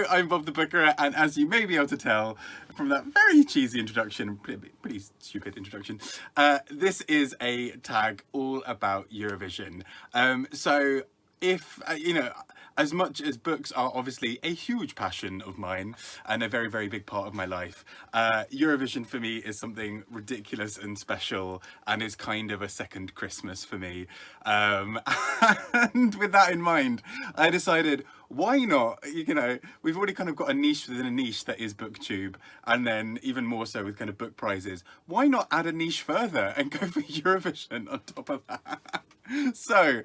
I'm Bob the Booker, and as you may be able to tell from that very cheesy introduction, pretty stupid introduction, this is a tag all about Eurovision. So if, as much as books are obviously a huge passion of mine and a very, very big part of my life, Eurovision for me is something ridiculous and special and is kind of a second Christmas for me. And with that in mind, I decided, why not? We've already kind of got a niche within a niche that is BookTube, and then even more so with kind of book prizes. Why not add a niche further and go for Eurovision on top of that? So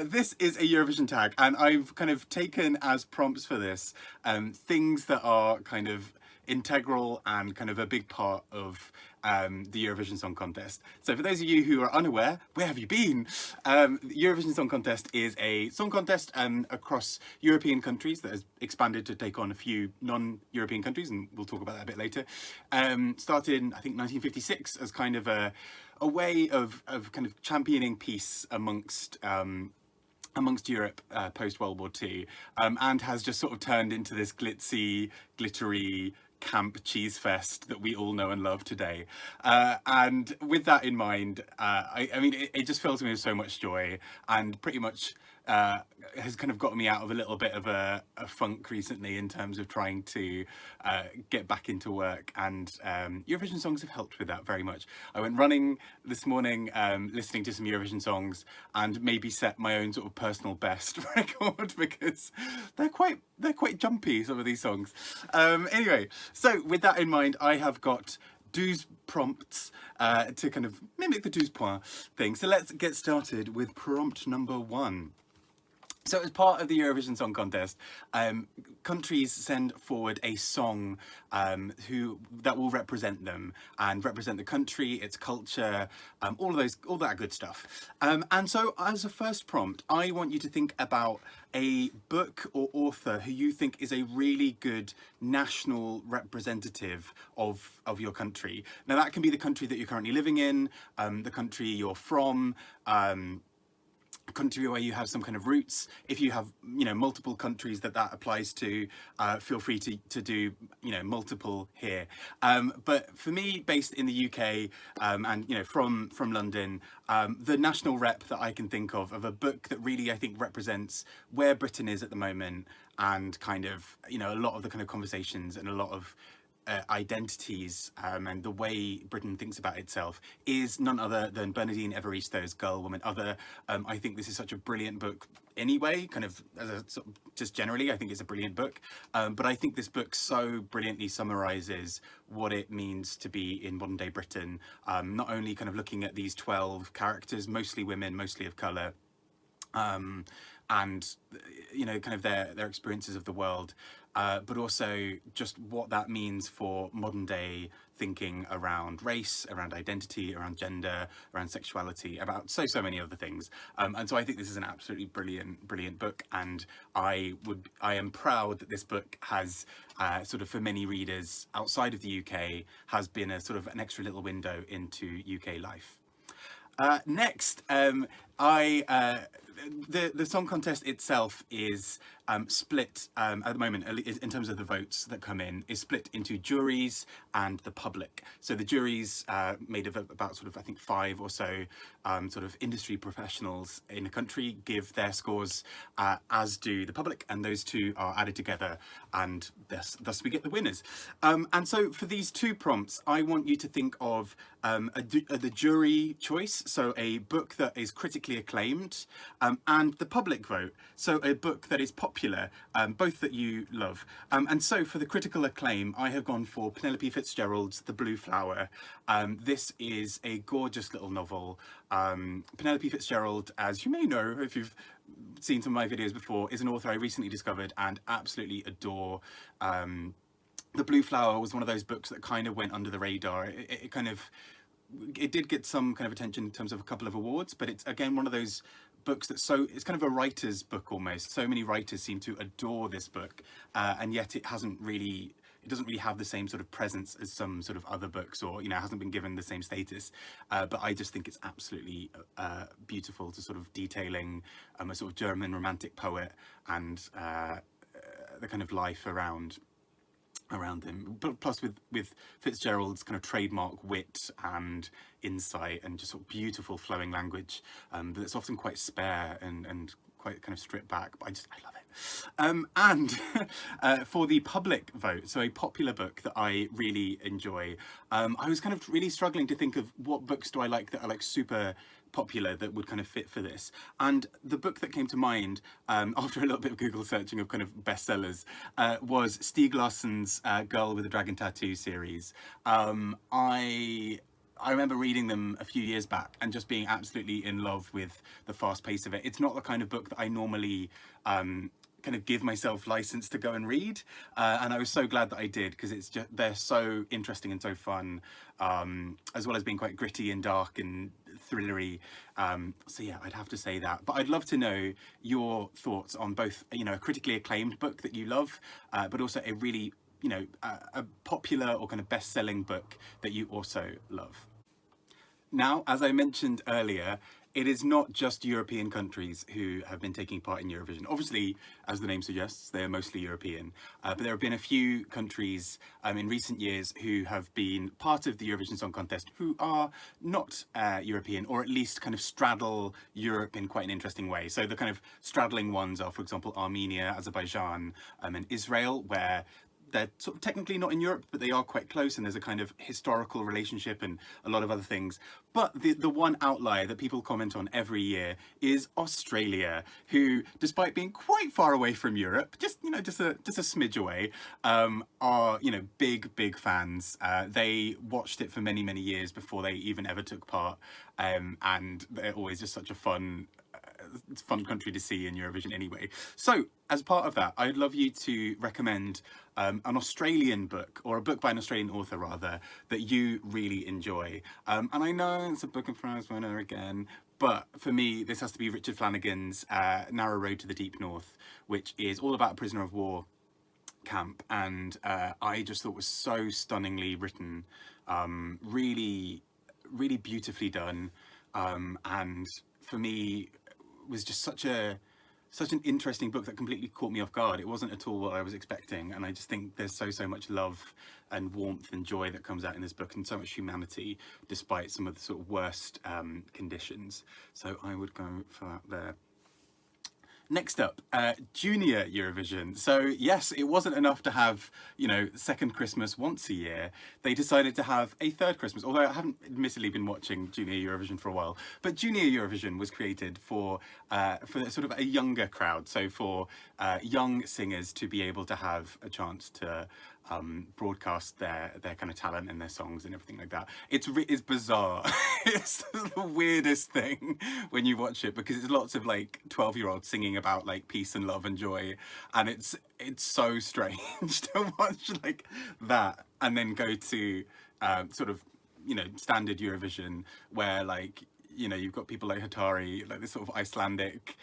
this is a Eurovision tag, and I've kind of taken as prompts for this things that are kind of integral and kind of a big part of the Eurovision Song Contest. So for those of you who are unaware, where have you been? The Eurovision Song Contest is a song contest across European countries that has expanded to take on a few non-European countries, and we'll talk about that a bit later. Started in, I think, 1956 as kind of a way of kind of championing peace amongst Europe post World War II, and has just sort of turned into this glitzy, glittery camp cheese fest that we all know and love today. And with that in mind, I mean, it just fills me with so much joy, and pretty much has kind of gotten me out of a little bit of a funk recently in terms of trying to get back into work, and Eurovision songs have helped with that very much. I went running this morning, listening to some Eurovision songs, and maybe set my own sort of personal best record because they're quite jumpy, some of these songs. Anyway, so with that in mind, I have got Douze Prompts to kind of mimic the Douze Points thing. So let's get started with prompt number 1. So as part of the Eurovision Song Contest, countries send forward a song that will represent them and represent the country, its culture, all that good stuff. And so as a first prompt, I want you to think about a book or author who you think is a really good national representative of your country. Now that can be the country that you're currently living in, the country you're from, country where you have some kind of roots. If you have multiple countries that applies to, feel free to do multiple here, but for me, based in the UK, and from London, the national rep that I can think of a book that really I think represents where Britain is at the moment, and kind of a lot of the kind of conversations and a lot of identities, and the way Britain thinks about itself, is none other than Bernardine Evaristo's Girl, Woman, Other. I think this is such a brilliant book anyway, kind of just generally, I think it's a brilliant book, but I think this book so brilliantly summarises what it means to be in modern day Britain, not only kind of looking at these 12 characters, mostly women, mostly of colour, and kind of their experiences of the world, but also just what that means for modern day thinking around race, around identity, around gender, around sexuality, about so many other things. And so I think this is an absolutely brilliant book, and I am proud that this book has sort of, for many readers outside of the UK, has been a sort of an extra little window into UK life. Next, the song contest itself is split at the moment, in terms of the votes that come in, is split into juries and the public. So the juries, made of about sort of, I think, 5 or so sort of industry professionals in a country, give their scores, as do the public, and those two are added together, and thus we get the winners. And so for these 2 prompts, I want you to think of the jury choice, so a book that is critically acclaimed, and the public vote, so a book that is popular, both that you love. And so for the critical acclaim, I have gone for Penelope Fitzgerald's The Blue Flower. This is a gorgeous little novel. Penelope Fitzgerald, as you may know if you've seen some of my videos before, is an author I recently discovered and absolutely adore. The Blue Flower was one of those books that kind of went under the radar. It did get some kind of attention in terms of a couple of awards, but it's again one of those books it's kind of a writer's book almost. So many writers seem to adore this book, and yet it doesn't really have the same sort of presence as some sort of other books, or hasn't been given the same status. But I just think it's absolutely beautiful, to sort of detailing a sort of German romantic poet, and the kind of life around them, but plus with Fitzgerald's kind of trademark wit and insight and just sort of beautiful flowing language that's often quite spare and quite kind of stripped back, but I love it. And for the public vote, so a popular book that I really enjoy, I was kind of really struggling to think of what books do I like that are like super popular that would kind of fit for this. And the book that came to mind after a little bit of Google searching of kind of bestsellers was Stieg Larsson's Girl with a Dragon Tattoo series. I remember reading them a few years back and just being absolutely in love with the fast pace of it. It's not the kind of book that I normally kind of give myself license to go and read, and I was so glad that I did, because it's just, they're so interesting and so fun, as well as being quite gritty and dark and thrillery. So yeah, I'd have to say that. But I'd love to know your thoughts on both, you know, a critically acclaimed book that you love, but also a really, you know, a popular or kind of best-selling book that you also love. Now, as I mentioned earlier, it is not just European countries who have been taking part in Eurovision. Obviously, as the name suggests, they are mostly European, but there have been a few countries in recent years who have been part of the Eurovision Song Contest who are not European, or at least kind of straddle Europe in quite an interesting way. So the kind of straddling ones are, for example, Armenia, Azerbaijan, and Israel, where they're sort of technically not in Europe, but they are quite close, and there's a kind of historical relationship and a lot of other things. But the one outlier that people comment on every year is Australia, who, despite being quite far away from Europe, just, you know, just a smidge away, are, you know, big fans. They watched it for many years before they even ever took part, and they're always just such a fun country to see in Eurovision anyway. So as part of that, I'd love you to recommend an Australian book, or a book by an Australian author rather, that you really enjoy. And I know it's a book of Franz Kafka again, but for me this has to be Richard Flanagan's Narrow Road to the Deep North, which is all about a prisoner of war camp, and I just thought was so stunningly written, really beautifully done, and for me was just such an interesting book that completely caught me off guard. It wasn't at all what I was expecting, and I just think there's so much love and warmth and joy that comes out in this book, and so much humanity despite some of the sort of worst conditions. So I would go for that there. Next up, Junior Eurovision. So yes, it wasn't enough to have, you know, second Christmas once a year. They decided to have a third Christmas, although I haven't admittedly been watching Junior Eurovision for a while. But Junior Eurovision was created for sort of a younger crowd, so for young singers to be able to have a chance to broadcast their kind of talent and their songs and everything like that. It's bizarre. It's the weirdest thing when you watch it, because it's lots of like 12-year-olds singing about like peace and love and joy, and it's so strange to watch like that and then go to sort of, you know, standard Eurovision, where like, you know, you've got people like Hatari, like this sort of Icelandic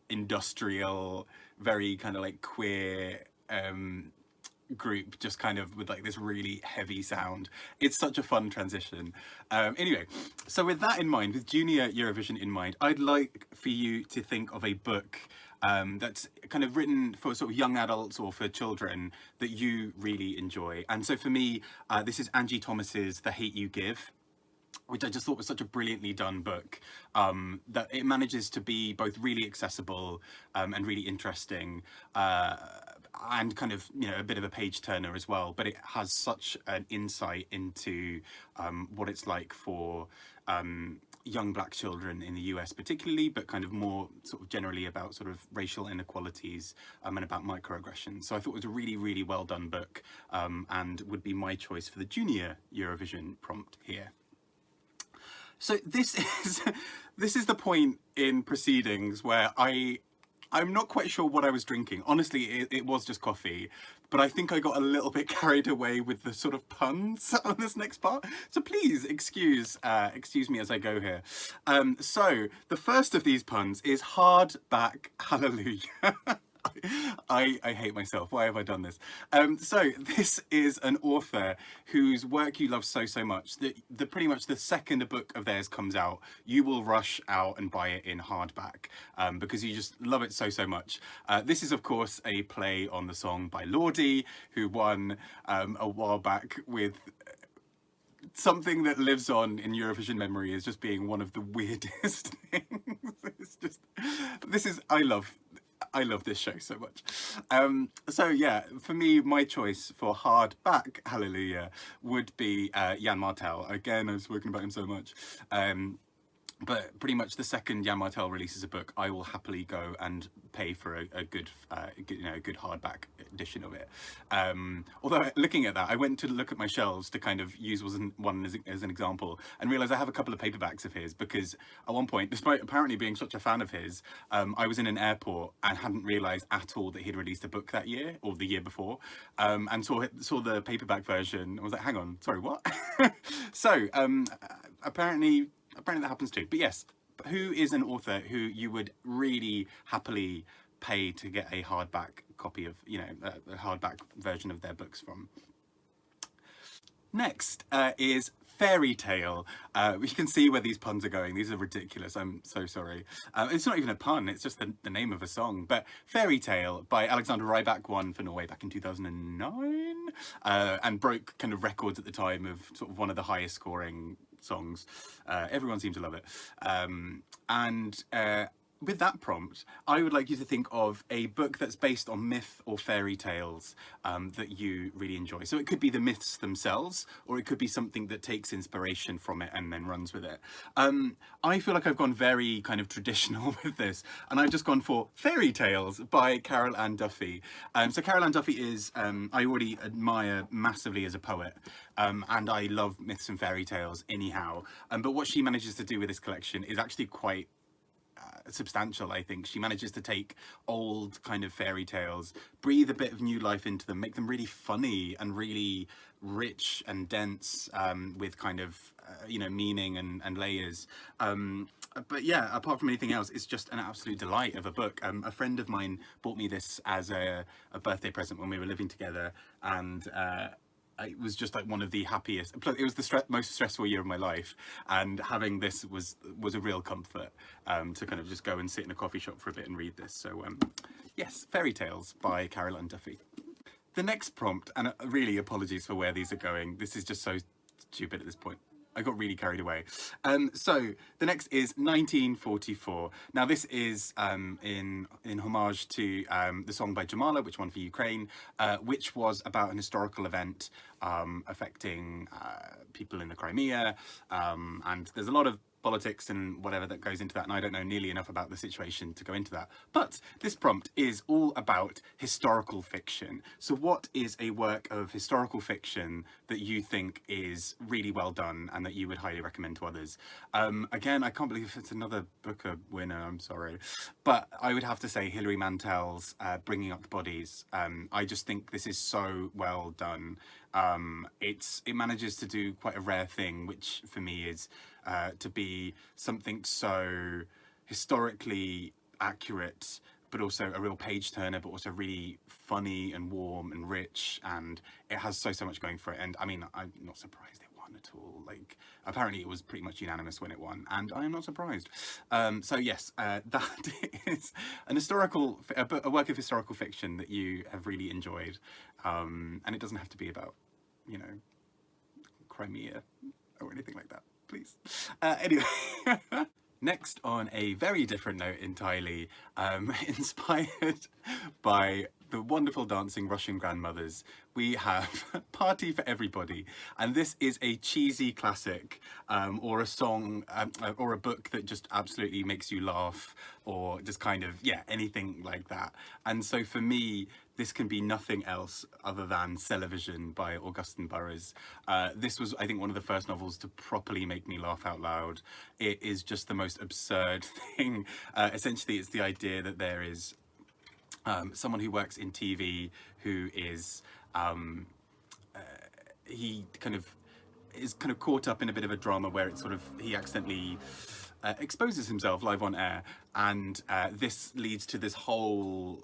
industrial, very kind of like queer group, just kind of with like this really heavy sound. It's such a fun transition. Anyway, so with that in mind, with Junior Eurovision in mind, I'd like for you to think of a book that's kind of written for sort of young adults or for children that you really enjoy. And so for me, this is Angie Thomas's The Hate You Give, which I just thought was such a brilliantly done book, that it manages to be both really accessible and really interesting, and kind of, you know, a bit of a page turner as well, but it has such an insight into what it's like for young black children in the US particularly, but kind of more sort of generally about sort of racial inequalities and about microaggressions. So I thought it was a really well done book, and would be my choice for the Junior Eurovision prompt here. So this is the point in proceedings where I'm not quite sure what I was drinking. Honestly, it was just coffee, but I think I got a little bit carried away with the sort of puns on this next part. So please excuse me as I go here. So the first of these puns is hardback hallelujah. I hate myself. Why have I done this? So this is an author whose work you love so much that pretty much the second a book of theirs comes out, you will rush out and buy it in hardback because you just love it so much. This is of course a play on the song by Lordi, who won a while back with something that lives on in Eurovision memory as just being one of the weirdest things. It's just, I love this show so much. So yeah, for me, my choice for hardback Hallelujah would be Jan Martel. Again, I've spoken about him so much. But pretty much the second Jan Martel releases a book, I will happily go and pay for a good hardback edition of it. Although looking at that, I went to look at my shelves to kind of use one as an example and realised I have a couple of paperbacks of his because at one point, despite apparently being such a fan of his, I was in an airport and hadn't realised at all that he'd released a book that year or the year before, and saw the paperback version. I was like, hang on, sorry, what? So apparently that happens too. But yes, who is an author who you would really happily pay to get a hardback copy of, a hardback version of their books from? Next is fairy tale. You can see where these puns are going. These are ridiculous. I'm so sorry. It's not even a pun. It's just the name of a song. But Fairy Tale by Alexander Rybak won for Norway back in 2009 and broke kind of records at the time of sort of one of the highest scoring songs. Everyone seemed to love it. With that prompt, I would like you to think of a book that's based on myth or fairy tales that you really enjoy. So it could be the myths themselves, or it could be something that takes inspiration from it and then runs with it. I feel like I've gone very kind of traditional with this, and I've just gone for Fairy Tales by Carol Ann Duffy. So Carol Ann Duffy is, I already admire massively as a poet, and I love myths and fairy tales anyhow. But what she manages to do with this collection is actually quite substantial. I think she manages to take old kind of fairy tales, breathe a bit of new life into them, make them really funny and really rich and dense with kind of meaning and layers. But yeah, apart from anything else, it's just an absolute delight of a book. A friend of mine bought me this as a birthday present when we were living together, and it was just like one of the happiest. It was the most stressful year of my life, and having this was a real comfort to kind of just go and sit in a coffee shop for a bit and read this. So yes, Fairy Tales by Carol Ann Duffy. The next prompt, and really apologies for where these are going. This is just so stupid at this point. I got really carried away. So the next is 1944. Now this is in homage to the song by Jamala, which won for Ukraine, which was about an historical event affecting people in the Crimea. And there's a lot of politics and whatever that goes into that, and I don't know nearly enough about the situation to go into that. But this prompt is all about historical fiction. So what is a work of historical fiction that you think is really well done and that you would highly recommend to others? Again, I can't believe it's another Booker winner, I'm sorry. But I would have to say Hilary Mantel's Bringing Up Bodies. I just think this is so well done. It manages to do quite a rare thing, which for me is to be something so historically accurate, but also a real page turner, but also really funny and warm and rich, and it has so much going for it. And I mean, I'm not surprised it won at all. Like, apparently it was pretty much unanimous when it won, and I am not surprised. So yes, that is a work of historical fiction that you have really enjoyed, and it doesn't have to be about, Crimea or anything like that, please. Anyway. Next, on a very different note entirely, inspired by the wonderful dancing Russian grandmothers, we have Party for Everybody. And this is a cheesy classic, or a song, or a book that just absolutely makes you laugh, or just kind of, yeah, anything like that. And so for me, this can be nothing else other than Television by Augustin Burroughs. This was, I think, one of the first novels to properly make me laugh out loud. It is just the most absurd thing. Essentially, it's the idea that there is someone who works in TV who is, he is kind of caught up in a bit of a drama where it's sort of, he accidentally exposes himself live on air, and this leads to this whole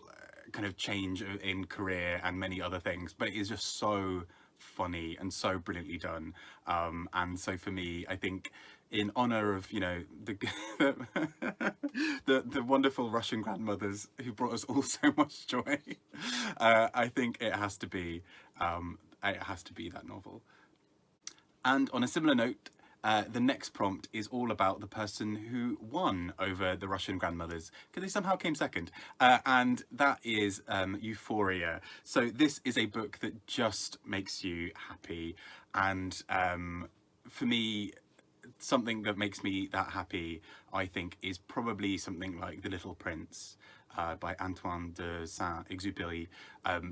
kind of change in career and many other things, but it is just so funny and so brilliantly done. And so for me, I think in honor of, you know, the the wonderful Russian grandmothers who brought us all so much joy, I think it has to be that novel. And on a similar note, the next prompt is all about the person who won over the Russian grandmothers, because they somehow came second, and that is Euphoria. So this is a book that just makes you happy, and for me, something that makes me that happy, I think, is probably something like The Little Prince by Antoine de Saint-Exupéry.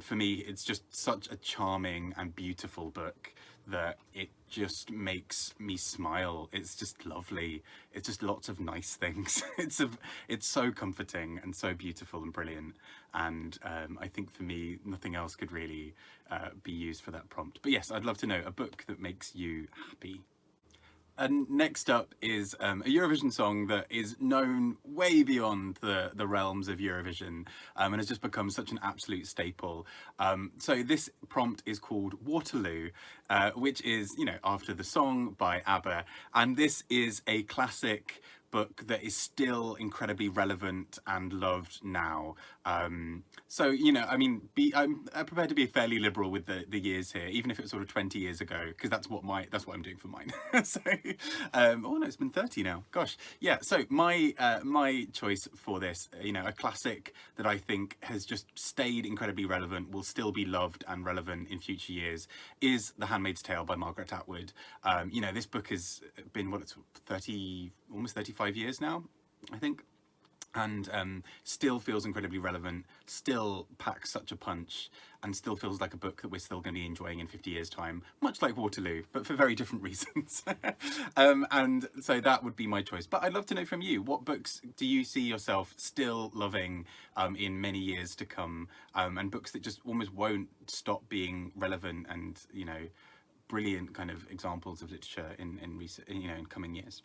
For me, it's just such a charming and beautiful book that it just makes me smile. It's just lovely. It's just lots of nice things. It's so comforting and so beautiful and brilliant. And I think for me, nothing else could really be used for that prompt. But yes, I'd love to know a book that makes you happy. And next up is a Eurovision song that is known way beyond the realms of Eurovision, and has just become such an absolute staple. So this prompt is called Waterloo, which is, you know, after the song by ABBA, and this is a classic book that is still incredibly relevant and loved now. So, you know, I mean, I'm prepared to be fairly liberal with the years here, even if it was sort of 20 years ago, because that's what I'm doing for mine. So, oh no, it's been 30 now. Gosh, yeah. So my choice for this, you know, a classic that I think has just stayed incredibly relevant, will still be loved and relevant in future years, is The Handmaid's Tale by Margaret Atwood. You know, this book has been, what, it's 30, almost 35 years now, I think, and still feels incredibly relevant, still packs such a punch, and still feels like a book that we're still going to be enjoying in 50 years time, much like Waterloo, but for very different reasons. And so that would be my choice. But I'd love to know from you, what books do you see yourself still loving in many years to come, and books that just almost won't stop being relevant and, you know, brilliant kind of examples of literature in recent, you know, in coming years.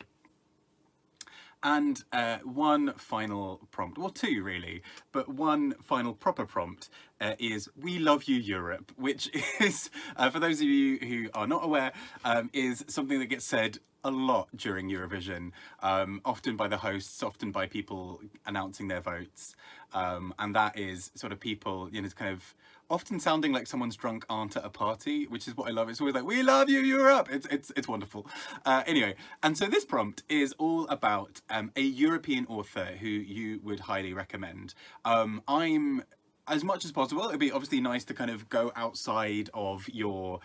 And one final prompt, well, two really, but one final proper prompt is "We Love You, Europe," which is, for those of you who are not aware, is something that gets said a lot during Eurovision, often by the hosts, often by people announcing their votes, and that is sort of people, you know, it's kind of often sounding like someone's drunk aunt at a party, which is what I love. It's always like, "We love you, Europe." It's wonderful. Anyway, and so this prompt is all about a European author who you would highly recommend. I'm, as much as possible, it'd be obviously nice to kind of go outside of your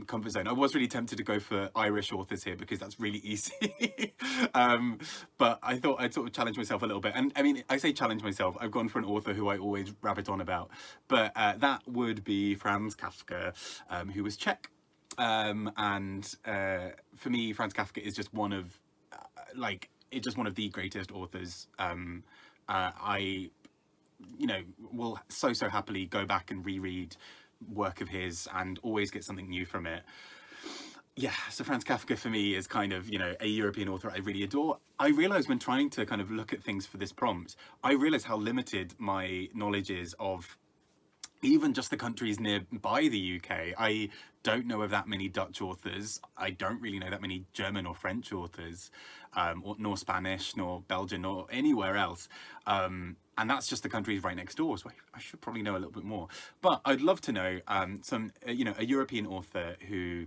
comfort zone. I was really tempted to go for Irish authors here because that's really easy. But I thought I'd sort of challenge myself a little bit. And I mean, I say challenge myself, I've gone for an author who I always rabbit on about. But that would be Franz Kafka, who was Czech. And for me, Franz Kafka is just one of, it's just one of the greatest authors. I, you know, will so happily go back and reread work of his and always get something new from it. Yeah, so Franz Kafka for me is kind of, you know, a European author I really adore. I realised when trying to kind of look at things for this prompt, I realised how limited my knowledge is of even just the countries nearby the UK. I don't know of that many Dutch authors. I don't really know that many German or French authors, nor Spanish, nor Belgian, nor anywhere else. And that's just the countries right next door, so I should probably know a little bit more. But I'd love to know some, you know, a European author who,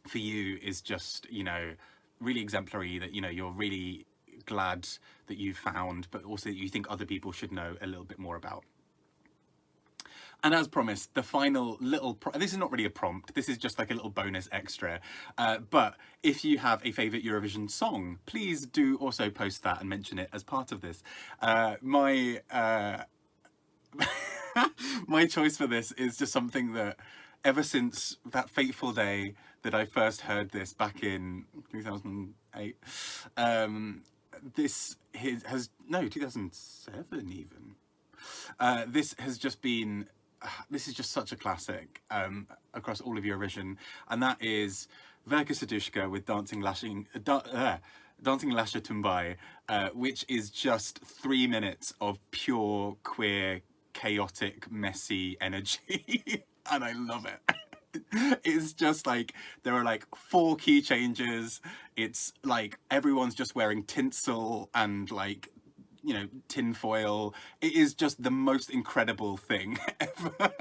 for you, is just, you know, really exemplary, that, you know, you're really glad that you found, but also that you think other people should know a little bit more about. And as promised, the final little, this is not really a prompt, this is just like a little bonus extra. But if you have a favourite Eurovision song, please do also post that and mention it as part of this. My choice for this is just something that, ever since that fateful day that I first heard this back in 2008, this has, no, 2007 even. This has just been, this is just such a classic across all of Eurovision, and that is Verka Serdushka with Dancing Lascia Tumbai, which is just 3 minutes of pure queer chaotic, messy energy, and I love it. It's just like there are like 4 key changes. It's like everyone's just wearing tinsel and like, you know, tinfoil. It is just the most incredible thing ever.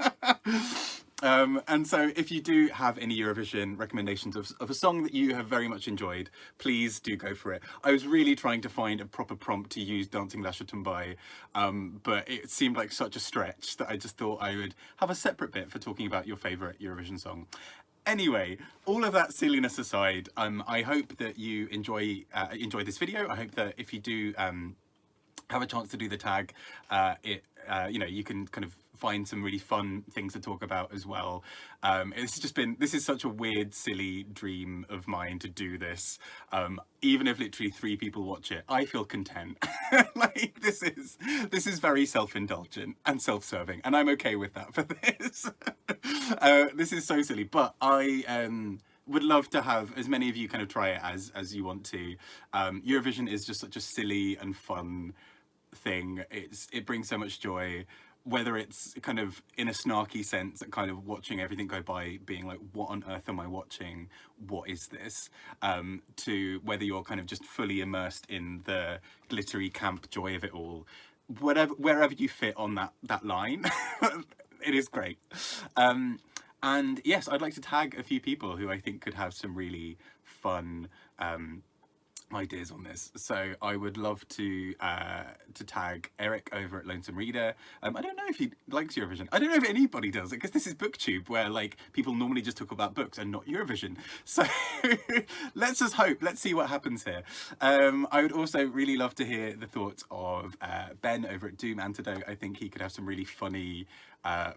And so if you do have any Eurovision recommendations of a song that you have very much enjoyed, please do go for it. I was really trying to find a proper prompt to use Dancing Lascia Tumbai, but it seemed like such a stretch that I just thought I would have a separate bit for talking about your favourite Eurovision song. Anyway, all of that silliness aside, I hope that you enjoy this video. I hope that if you do have a chance to do the tag, you know, you can kind of find some really fun things to talk about as well. This is such a weird, silly dream of mine to do this. Even if literally 3 people watch it, I feel content. Like this is very self-indulgent and self-serving, and I'm okay with that for this. This is so silly, but I would love to have as many of you kind of try it as you want to. Eurovision is just such a silly and fun thing. It brings so much joy, whether it's kind of in a snarky sense, kind of watching everything go by, being like, what on earth am I watching? What is this? To whether you're kind of just fully immersed in the glittery camp joy of it all. Wherever you fit on that line, it is great. And yes, I'd like to tag a few people who I think could have some really fun ideas on this. So I would love to tag Eric over at Lonesome Reader. I don't know if he likes Eurovision. I don't know if anybody does, because this is BookTube, where like people normally just talk about books and not Eurovision. So let's just hope. Let's see what happens here. I would also really love to hear the thoughts of Ben over at Doom Antidote. I think he could have some really funny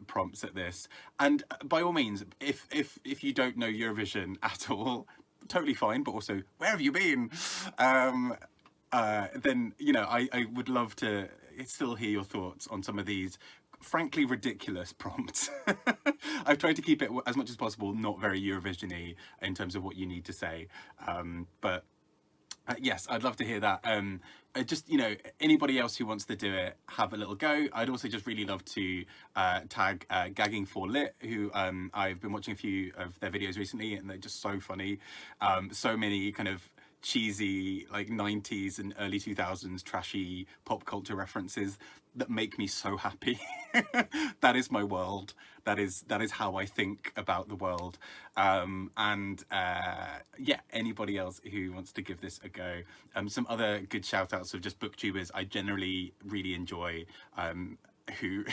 prompts at this. And by all means, if you don't know Eurovision at all, totally fine, but also where have you been? Then, you know, I would love to still hear your thoughts on some of these frankly ridiculous prompts. I've tried to keep it as much as possible not very Eurovision-y in terms of what you need to say, but yes, I'd love to hear that. Just, you know, anybody else who wants to do it, have a little go. I'd also just really love to tag Gagging for Lit, who I've been watching a few of their videos recently, and they're just so funny. So many kind of cheesy like 90s and early 2000s trashy pop culture references that make me so happy. That is my world. That is how I think about the world. Yeah, anybody else who wants to give this a go. Some other good shout outs of just booktubers I generally really enjoy, who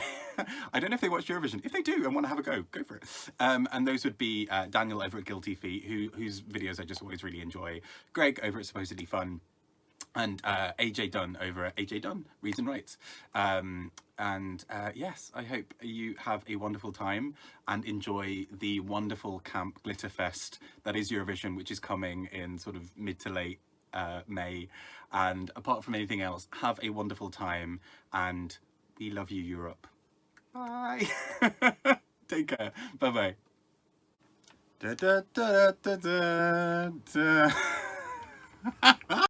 I don't know if they watch Eurovision. If they do and want to have a go for it. And those would be Daniel over at Guilty Feet, whose videos I just always really enjoy, Greg over at Supposedly Fun, and AJ Dunn over at AJ Dunn Reads and Writes. Yes, I hope you have a wonderful time and enjoy the wonderful camp glitter fest that is Eurovision, which is coming in sort of mid to late May. And apart from anything else, have a wonderful time, and we love you, Europe. Bye. Take care. Bye bye.